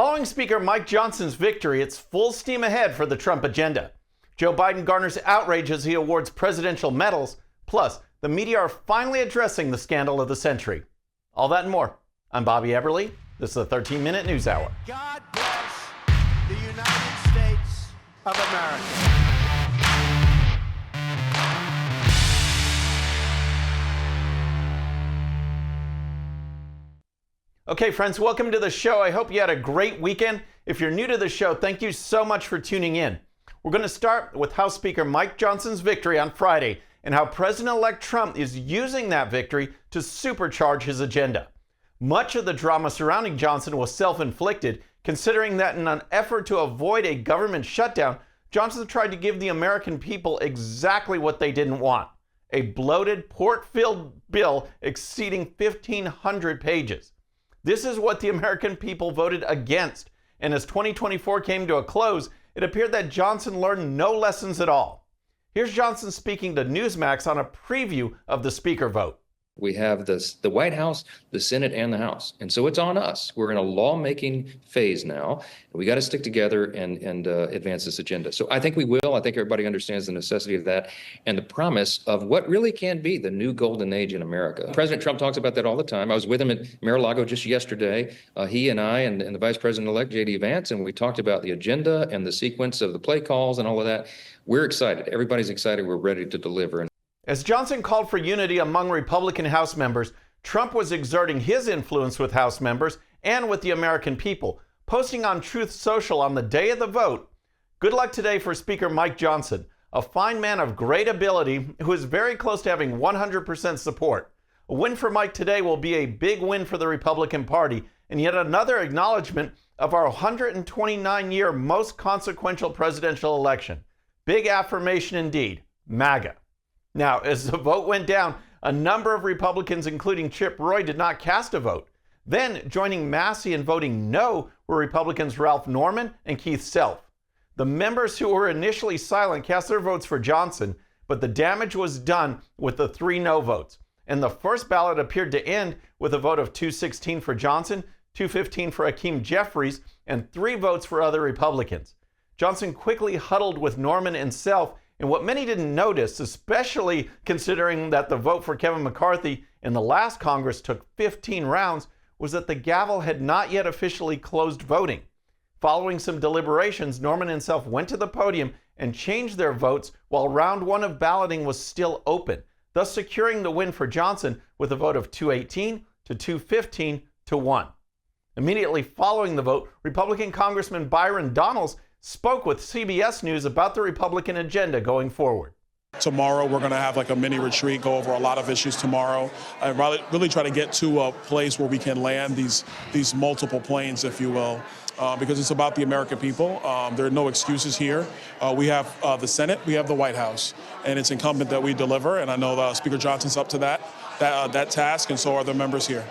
Following Speaker Mike Johnson's victory, it's full steam ahead for the Trump agenda. Joe Biden garners outrage as he awards presidential medals. Plus, the media are finally addressing the scandal of the century. All that and more. I'm Bobby Eberle. This is the 13-Minute News Hour. God bless the United States of America. Okay, friends, welcome to the show. I hope you had a great weekend. If you're new to the show, thank you so much for tuning in. We're going to start with House Speaker Mike Johnson's victory on Friday and how President-elect Trump is using that victory to supercharge his agenda. Much of the drama surrounding Johnson was self-inflicted, considering that in an effort to avoid a government shutdown, Johnson tried to give the American people exactly what they didn't want: a bloated, pork-filled bill exceeding 1,500 pages. This is what the American people voted against, and as 2024 came to a close, it appeared that Johnson learned no lessons at all. Here's Johnson speaking to Newsmax on a preview of the speaker vote. We have the White House, the Senate, and the House. And so it's on us. We're in a lawmaking phase now. We got to stick together and advance this agenda. So I think we will. I think everybody understands the necessity of that and the promise of what really can be the new golden age in America. President Trump talks about that all the time. I was with him at Mar-a-Lago just yesterday, he and I and the Vice President-elect, J.D. Vance, and we talked about the agenda and the sequence of the play calls and all of that. We're excited. Everybody's excited. We're ready to deliver. As Johnson called for unity among Republican House members, Trump was exerting his influence with House members and with the American people, posting on Truth Social on the day of the vote, "Good luck today for Speaker Mike Johnson, a fine man of great ability who is very close to having 100% support. A win for Mike today will be a big win for the Republican Party and yet another acknowledgement of our 129-year most consequential presidential election. Big affirmation indeed. MAGA." Now, as the vote went down, a number of Republicans, including Chip Roy, did not cast a vote. Then, joining Massey in voting no were Republicans Ralph Norman and Keith Self. The members who were initially silent cast their votes for Johnson, but the damage was done with the 3 no votes. And the first ballot appeared to end with a vote of 216 for Johnson, 215 for Hakeem Jeffries, and 3 votes for other Republicans. Johnson quickly huddled with Norman and Self, and what many didn't notice, especially considering that the vote for Kevin McCarthy in the last Congress took 15 rounds, was that the gavel had not yet officially closed voting. Following some deliberations, Norman and Self went to the podium and changed their votes while round 1 of balloting was still open, thus securing the win for Johnson with a vote of 218 to 215 to 1. Immediately following the vote, Republican Congressman Byron Donalds spoke with CBS News about the Republican agenda going forward. Tomorrow, we're going to have like a mini retreat, go over a lot of issues tomorrow, and really try to get to a place where we can land these multiple planes, if you will, because it's about the American people. There are no excuses here. We have the Senate, we have the White House, and it's incumbent that we deliver, and I know Speaker Johnson's up to that task, and so are the members here.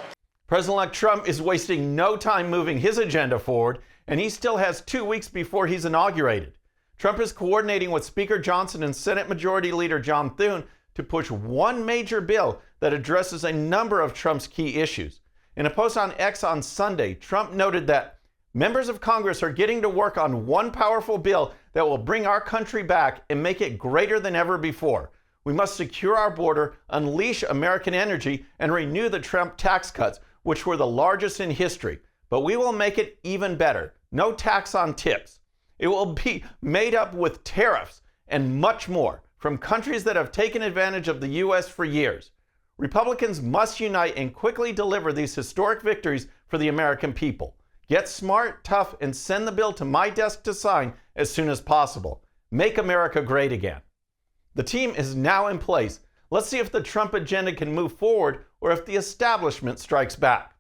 President-elect Trump is wasting no time moving his agenda forward, and he still has 2 weeks before he's inaugurated. Trump is coordinating with Speaker Johnson and Senate Majority Leader John Thune to push one major bill that addresses a number of Trump's key issues. In a post on X on Sunday, Trump noted that members of Congress are getting to work on one powerful bill that will bring our country back and make it greater than ever before. We must secure our border, unleash American energy, and renew the Trump tax cuts, which were the largest in history. But we will make it even better. No tax on tips. It will be made up with tariffs and much more from countries that have taken advantage of the U.S. for years. Republicans must unite and quickly deliver these historic victories for the American people. Get smart, tough, and send the bill to my desk to sign as soon as possible. Make America great again. The team is now in place. Let's see if the Trump agenda can move forward or if the establishment strikes back.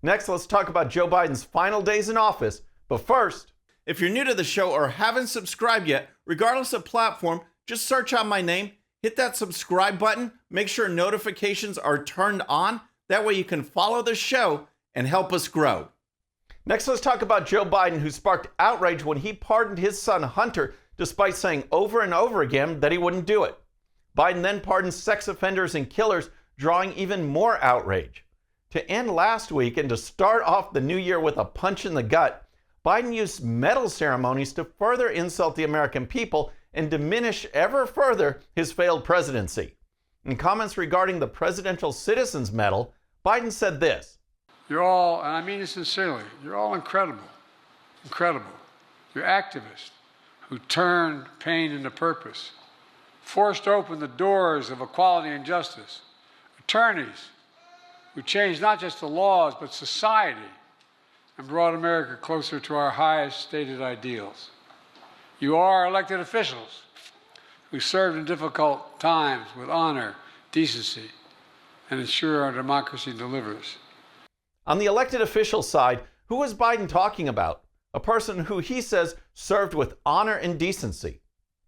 Next, let's talk about Joe Biden's final days in office. But first, if you're new to the show or haven't subscribed yet, regardless of platform, just search out my name, hit that subscribe button, make sure notifications are turned on. That way you can follow the show and help us grow. Next, let's talk about Joe Biden, who sparked outrage when he pardoned his son Hunter, despite saying over and over again that he wouldn't do it. Biden then pardoned sex offenders and killers, drawing even more outrage. To end last week and to start off the new year with a punch in the gut, Biden used medal ceremonies to further insult the American people and diminish ever further his failed presidency. In comments regarding the Presidential Citizens Medal, Biden said this: "You're all, and I mean it sincerely, you're all incredible. Incredible. You're activists who turned pain into purpose, forced open the doors of equality and justice, attorneys who changed not just the laws but society and brought America closer to our highest stated ideals. You are elected officials who served in difficult times with honor, decency, and ensure our democracy delivers." On the elected official side, who was Biden talking about? A person who he says served with honor and decency.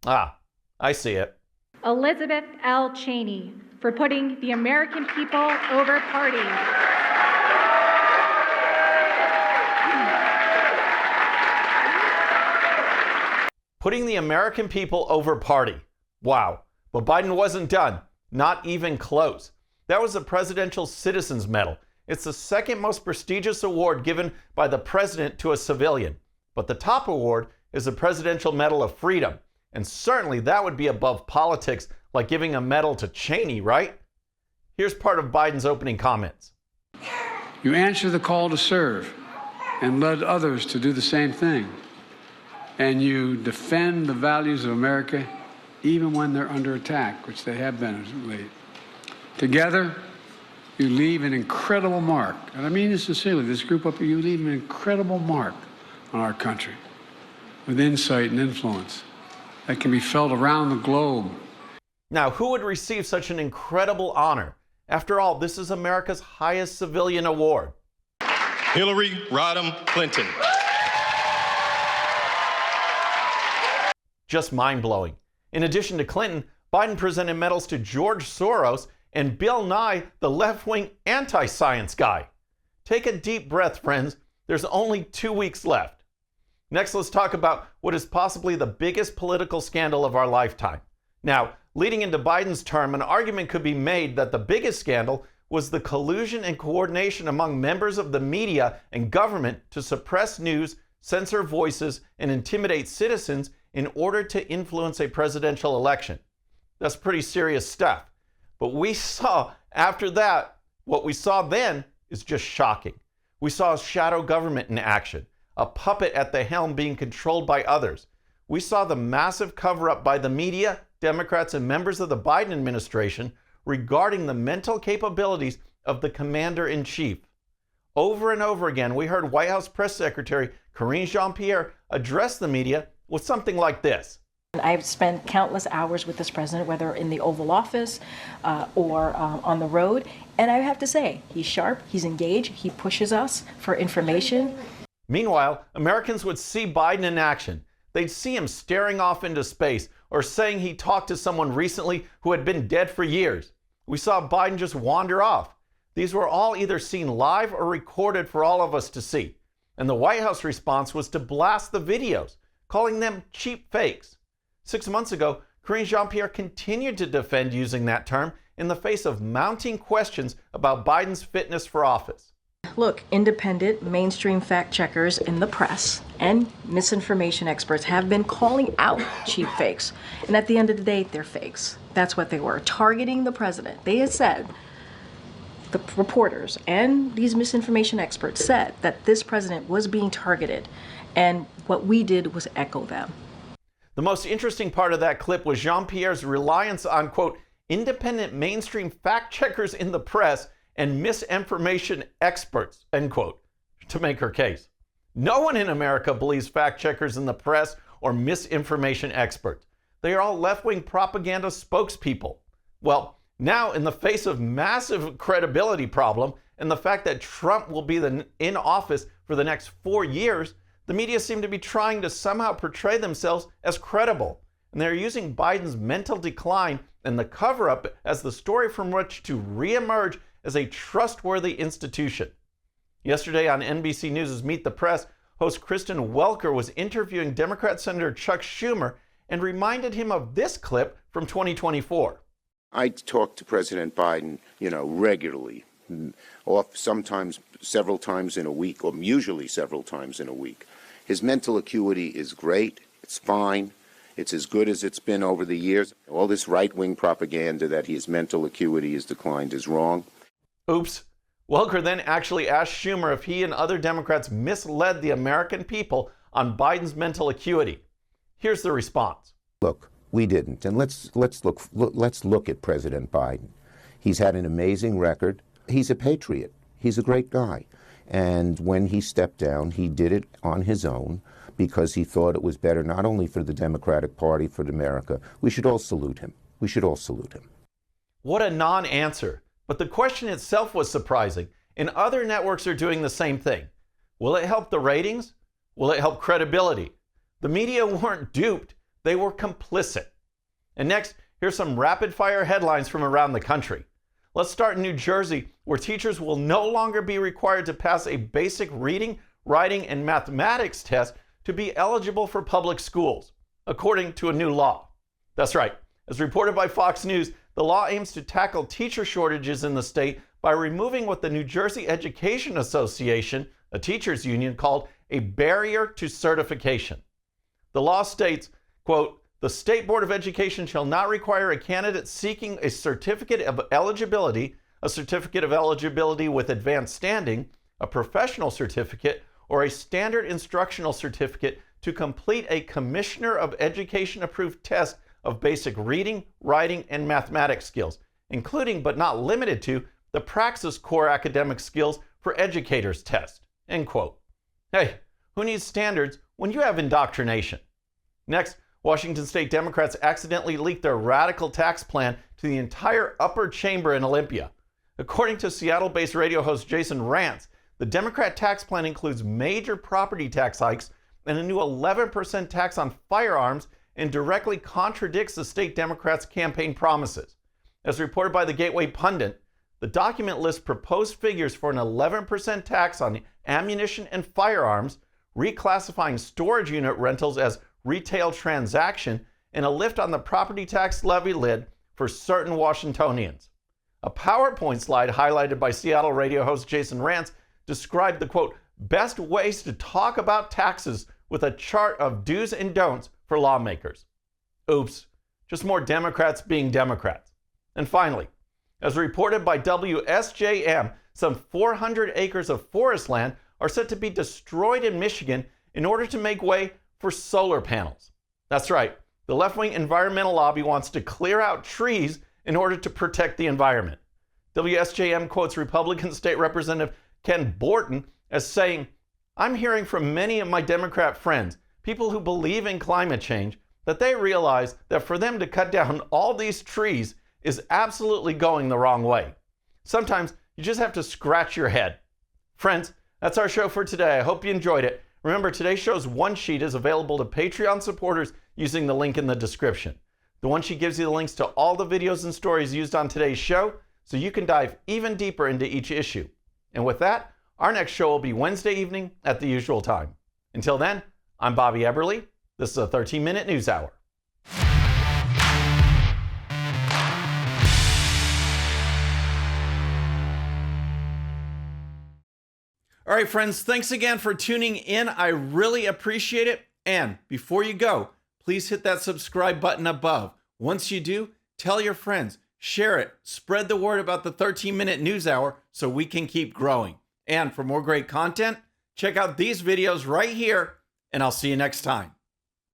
Ah, I see it. Elizabeth L. Cheney, for putting the American people over party. Putting the American people over party. Wow. But Biden wasn't done. Not even close. That was the Presidential Citizens Medal. It's the second most prestigious award given by the president to a civilian. But the top award is the Presidential Medal of Freedom. And certainly that would be above politics, like giving a medal to Cheney, right? Here's part of Biden's opening comments. You answer the call to serve and led others to do the same thing. And you defend the values of America even when they're under attack, which they have been of late. Together, you leave an incredible mark. And I mean this sincerely, this group up here, you leave an incredible mark on our country with insight and influence that can be felt around the globe. Now, who would receive such an incredible honor? After all, this is America's highest civilian award. Hillary Rodham Clinton. Just mind-blowing. In addition to Clinton, Biden presented medals to George Soros and Bill Nye, the left-wing anti-science guy. Take a deep breath, friends. There's only 2 weeks left. Next, let's talk about what is possibly the biggest political scandal of our lifetime. Now, leading into Biden's term, an argument could be made that the biggest scandal was the collusion and coordination among members of the media and government to suppress news, censor voices, and intimidate citizens in order to influence a presidential election. That's pretty serious stuff. But we saw after that, what we saw then is just shocking. We saw a shadow government in action, a puppet at the helm being controlled by others. We saw the massive cover-up by the media, Democrats, and members of the Biden administration regarding the mental capabilities of the commander-in-chief. Over and over again, we heard White House Press Secretary Karine Jean-Pierre address the media with something like this. I've spent countless hours with this president, whether in the Oval Office or on the road. And I have to say, he's sharp, he's engaged, he pushes us for information. Meanwhile, Americans would see Biden in action. They'd see him staring off into space or saying he talked to someone recently who had been dead for years. We saw Biden just wander off. These were all either seen live or recorded for all of us to see. And the White House response was to blast the videos, calling them cheap fakes. 6 months ago, Karine Jean-Pierre continued to defend using that term in the face of mounting questions about Biden's fitness for office. Look, independent, mainstream fact checkers in the press and misinformation experts have been calling out cheap fakes. And at the end of the day, they're fakes. That's what they were, targeting the president. They had said, the reporters and these misinformation experts said that this president was being targeted. And what we did was echo them. The most interesting part of that clip was Jean-Pierre's reliance on, quote, independent mainstream fact checkers in the press and misinformation experts, end quote, to make her case. No one in America believes fact checkers in the press or misinformation experts. They are all left-wing propaganda spokespeople. Well, now in the face of massive credibility problem and the fact that Trump will be in office for the next 4 years, the media seem to be trying to somehow portray themselves as credible. And they're using Biden's mental decline and the cover-up as the story from which to reemerge as a trustworthy institution. Yesterday on NBC News' Meet the Press, host Kristen Welker was interviewing Democrat Senator Chuck Schumer and reminded him of this clip from 2024. I talk to President Biden, regularly, sometimes several times in a week, or usually several times in a week. His mental acuity is great. It's fine. It's as good as it's been over the years. All this right-wing propaganda that his mental acuity has declined is wrong. Oops. Welker then actually asked Schumer if he and other Democrats misled the American people on Biden's mental acuity. Here's the response. Look, we didn't. And let's look at President Biden. He's had an amazing record. He's a patriot. He's a great guy. And when he stepped down, he did it on his own because he thought it was better not only for the Democratic Party, for America. We should all salute him. We should all salute him. What a non-answer. But the question itself was surprising, and other networks are doing the same thing. Will it help the ratings? Will it help credibility? The media weren't duped, they were complicit. And next, here's some rapid-fire headlines from around the country. Let's start in New Jersey, where teachers will no longer be required to pass a basic reading, writing, and mathematics test to be eligible for public schools, according to a new law. That's right. As reported by Fox News, the law aims to tackle teacher shortages in the state by removing what the New Jersey Education Association, a teachers union, called a barrier to certification. The law states, quote, "The State Board of Education shall not require a candidate seeking a certificate of eligibility with advanced standing, a professional certificate, or a standard instructional certificate to complete a Commissioner of Education approved test of basic reading, writing, and mathematics skills, including but not limited to the Praxis Core Academic Skills for Educators test." End quote. Hey, who needs standards when you have indoctrination? Next, Washington State Democrats accidentally leaked their radical tax plan to the entire upper chamber in Olympia. According to Seattle-based radio host Jason Rantz, the Democrat tax plan includes major property tax hikes and a new 11% tax on firearms and directly contradicts the state Democrats' campaign promises. As reported by the Gateway Pundit, the document lists proposed figures for an 11% tax on ammunition and firearms, reclassifying storage unit rentals as retail transaction, and a lift on the property tax levy lid for certain Washingtonians. A PowerPoint slide highlighted by Seattle radio host Jason Rantz described the, quote, "best ways to talk about taxes with a chart of do's and don'ts for lawmakers." Oops, just more Democrats being Democrats. And finally, as reported by WSJM, some 400 acres of forest land are set to be destroyed in Michigan in order to make way for solar panels. That's right, the left-wing environmental lobby wants to clear out trees in order to protect the environment. WSJM quotes Republican State Representative Ken Borton as saying, "I'm hearing from many of my Democrat friends, people who believe in climate change, that they realize that for them to cut down all these trees is absolutely going the wrong way. Sometimes you just have to scratch your head." Friends, that's our show for today. I hope you enjoyed it. Remember, today's show's one sheet is available to Patreon supporters using the link in the description. The one sheet gives you the links to all the videos and stories used on today's show, so you can dive even deeper into each issue. And with that, our next show will be Wednesday evening at the usual time. Until then, I'm Bobby Eberle. This is a 13-minute news hour. All right, friends, thanks again for tuning in. I really appreciate it. And before you go, please hit that subscribe button above. Once you do, tell your friends, share it, spread the word about the 13-minute news hour so we can keep growing. And for more great content, check out these videos right here, and I'll see you next time.